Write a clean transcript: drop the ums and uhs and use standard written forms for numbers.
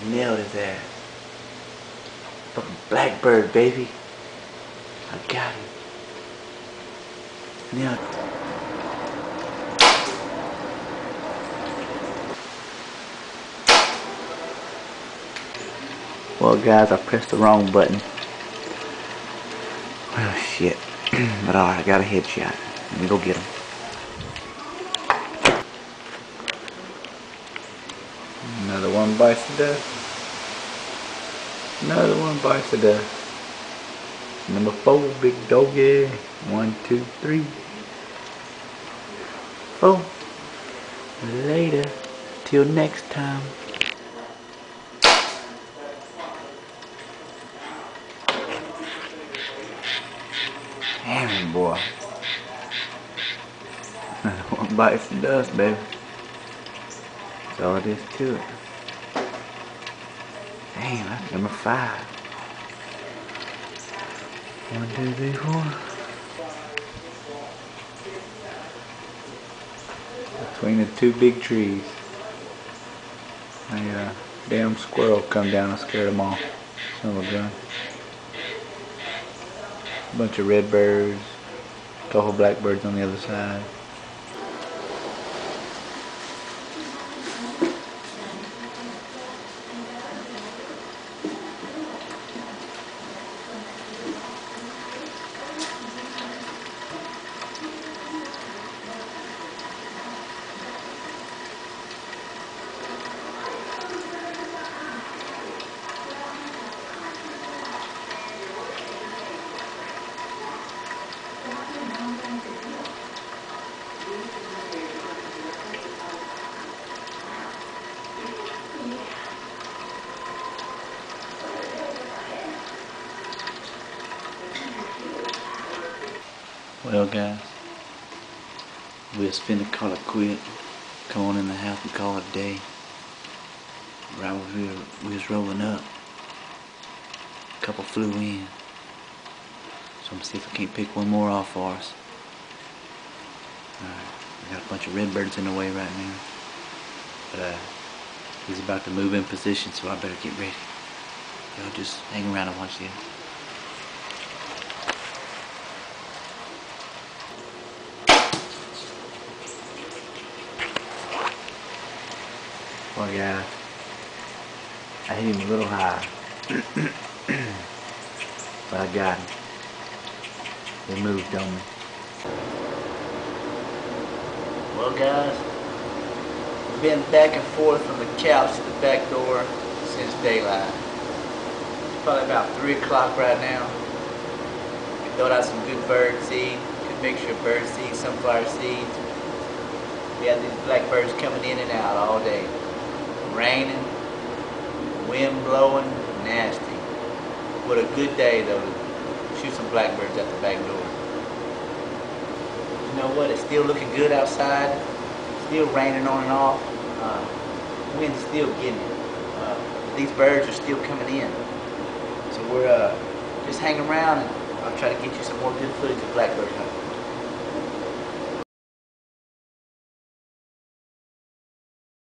Nailed his ass. Fucking blackbird, baby. I got him. Nailed it. Well guys, I pressed the wrong button. Oh shit. But alright, I got a headshot. Let me go get him. Another one bites the dust. Another one bites the dust. Number 4, big doggy. 1, 2, 3, 4. Later. Till next time. Damn, boy. Another one bites the dust, baby. That's all it is to it. Damn, that's number 5. 1, 2, 3, 4. Between the 2 big trees. A damn squirrel come down and scared them off. Son of a gun. A bunch of redbirds. A couple blackbirds on the other side. Well guys, we was finna call it quit. Come on in the house and call it a day. Right when we was rolling up, a couple flew in. So I'm gonna see if I can't pick one more off for us. Alright, we got a bunch of redbirds in the way right now. But he's about to move in position, so I better get ready. Y'all just hang around and watch this. Oh yeah, I hit him a little high, but I got him. They moved on me. Well guys, we've been back and forth from the couch to the back door since daylight. It's probably about 3 o'clock right now. We throw out some good bird seed, good mixture of bird seed, sunflower seeds. We had these blackbirds coming in and out all day. Raining, wind blowing, nasty. What a good day though to shoot some blackbirds at the back door. You know what, it's still looking good outside. Still raining on and off. Wind's still getting it. These birds are still coming in. So we're just hanging around and I'll try to get you some more good footage of blackbird hunting.